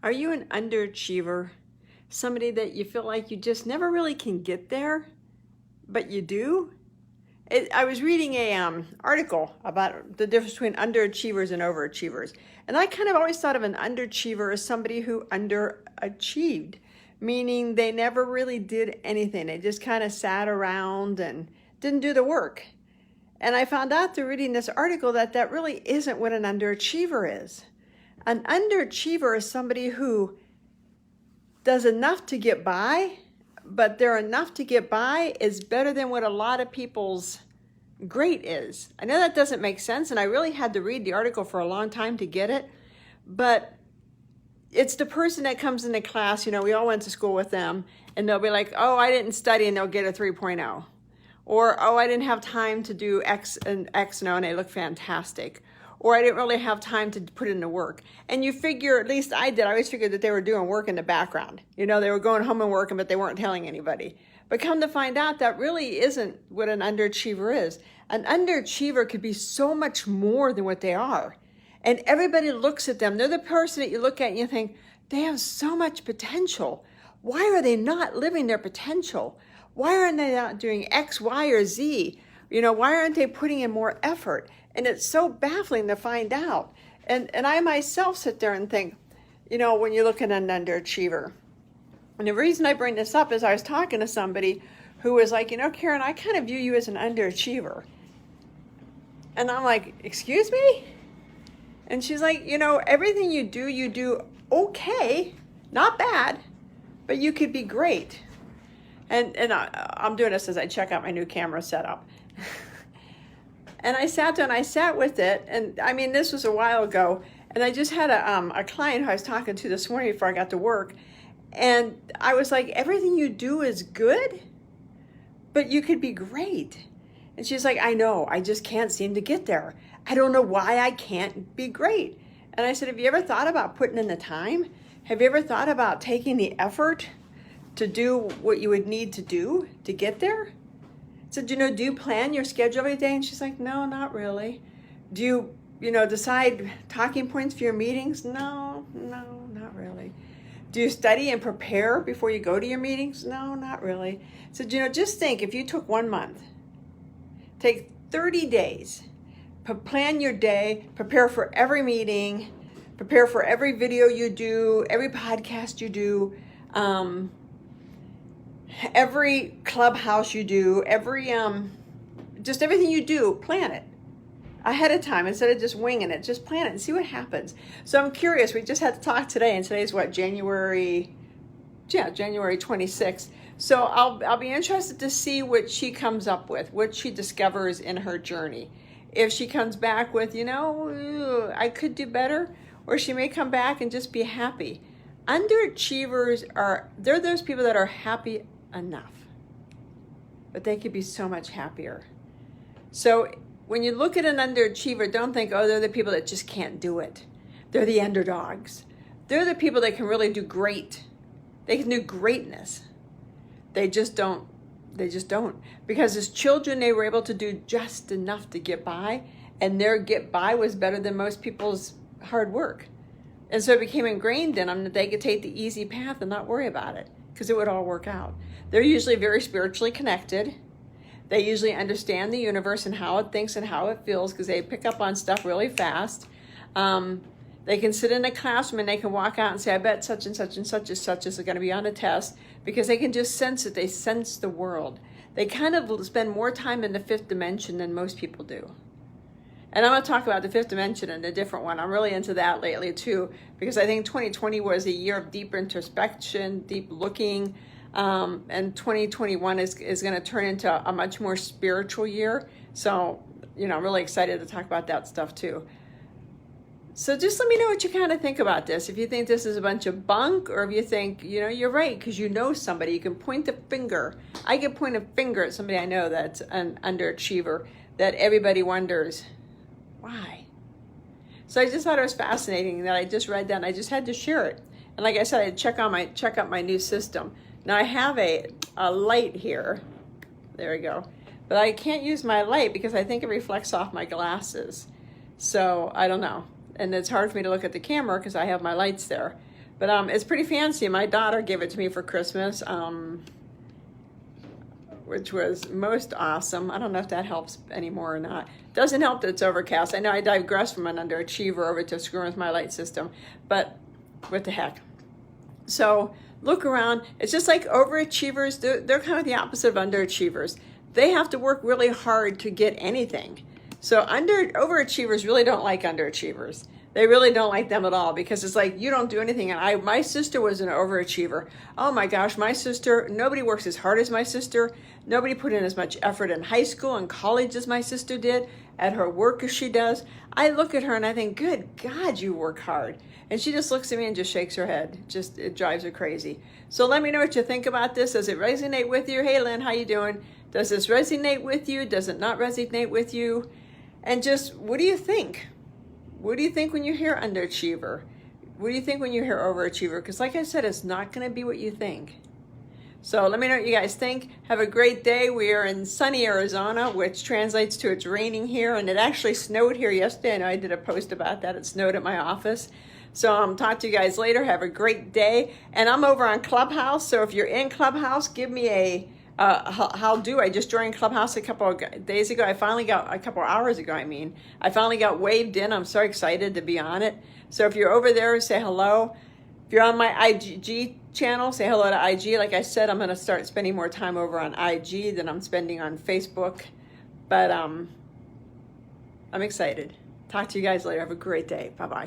Are you an underachiever? Somebody that you feel like you just never really can get there, but you do? I was reading a article about the difference between underachievers and overachievers. And I kind of always thought of an underachiever as somebody who underachieved, meaning they never really did anything. They just kind of sat around and didn't do the work. And I found out through reading this article that that really isn't what an underachiever is. An underachiever is somebody who does enough to get by, but their enough to get by is better than what a lot of people's great is. I know that doesn't make sense, and I really had to read the article for a long time to get it, but it's the person that comes into class, we all went to school with them, and they'll be like, oh, I didn't study, and they'll get a 3.0. Or, oh, I didn't have time to do X and X, and they look fantastic. Or I didn't really have time to put in the work. And you figure, at least I did, I always figured that they were doing work in the background. They were going home and working, but they weren't telling anybody. But come to find out, that really isn't what an underachiever is. An underachiever could be so much more than what they are. And everybody looks at them. They're the person that you look at and you think, they have so much potential. Why are they not living their potential? Why aren't they not doing X, Y, or Z? Why aren't they putting in more effort? And it's so baffling to find out. And I myself sit there and think, when you look at an underachiever. And the reason I bring this up is I was talking to somebody who was like, Karen, I kind of view you as an underachiever. And I'm like, excuse me? And she's like, everything you do okay, not bad, but you could be great. And I'm doing this as I check out my new camera setup. And I sat down, I sat with it, and I mean, this was a while ago, and I just had a client who I was talking to this morning before I got to work, and I was like, everything you do is good, but you could be great. And she's like, I know, I just can't seem to get there. I don't know why I can't be great. And I said, have you ever thought about putting in the time? Have you ever thought about taking the effort to do what you would need to do to get there? So, do you plan your schedule every day? And she's like, no, not really. Do you, decide talking points for your meetings? No, not really. Do you study and prepare before you go to your meetings? No, not really. So, just think, if you took 1 month, take 30 days, plan your day, prepare for every meeting, prepare for every video you do, every podcast you do, every clubhouse you do, just everything you do, plan it ahead of time instead of just winging it. Just plan it and see what happens. So I'm curious. We just had to talk today, and today's what, January 26th. So I'll be interested to see what she comes up with, what she discovers in her journey. If she comes back with, I could do better, or she may come back and just be happy. Underachievers they're those people that are happy enough, but they could be so much happier. So when you look at an underachiever, don't think, oh, they're the people that just can't do it. They're the underdogs. They're the people that can really do great. They can do greatness. They just don't. Because as children, they were able to do just enough to get by, and their get by was better than most people's hard work. And so it became ingrained in them that they could take the easy path and not worry about it, because it would all work out. They're usually very spiritually connected. They usually understand the universe and how it thinks and how it feels, because they pick up on stuff really fast. They can sit in a classroom and they can walk out and say, I bet such and such and such is going to be on a test, because they can just sense it. They sense the world. They kind of spend more time in the fifth dimension than most people do. And I'm going to talk about the fifth dimension in a different one. I'm really into that lately too, because I think 2020 was a year of deep introspection, deep looking, and 2021 is going to turn into a much more spiritual year. So, I'm really excited to talk about that stuff too. So just let me know what you kind of think about this. If you think this is a bunch of bunk, or if you think, you're right, because somebody, you can point a finger. I can point a finger at somebody I know that's an underachiever that everybody wonders, why? So I just thought it was fascinating that I just read that, and I just had to share it. And like I said, I check out my new system. Now I have a light here. There we go. But I can't use my light because I think it reflects off my glasses. So I don't know. And it's hard for me to look at the camera because I have my lights there. But it's pretty fancy. My daughter gave it to me for Christmas, which was most awesome. I don't know if that helps anymore or not. Doesn't help that it's overcast. I know I digressed from an underachiever over to screwing with my light system, but what the heck. So look around. It's just like overachievers. They're kind of the opposite of underachievers. They have to work really hard to get anything. So overachievers really don't like underachievers. They really don't like them at all, because it's like, you don't do anything. And my sister was an overachiever. Oh my gosh, my sister, nobody works as hard as my sister. Nobody put in as much effort in high school and college as my sister did, at her work as she does. I look at her and I think, good God, you work hard. And she just looks at me and just shakes her head. It drives her crazy. So let me know what you think about this. Does it resonate with you? Hey Lynn, how you doing? Does this resonate with you? Does it not resonate with you? And just, what do you think? What do you think when you hear underachiever? What do you think when you hear overachiever? Because like I said, it's not going to be what you think. So let me know what you guys think. Have a great day. We are in sunny Arizona, which translates to it's raining here. And it actually snowed here yesterday. I know I did a post about that. It snowed at my office. So talk to you guys later. Have a great day. And I'm over on Clubhouse. So if you're in Clubhouse, give me a how do. I just joined Clubhouse a couple of days ago. I finally got, a couple of hours ago, I finally got waved in. I'm so excited to be on it. So if you're over there, say hello. If you're on my IG channel, say hello to IG. Like I said, I'm going to start spending more time over on IG than I'm spending on Facebook. But I'm excited. Talk to you guys later. Have a great day. Bye-bye.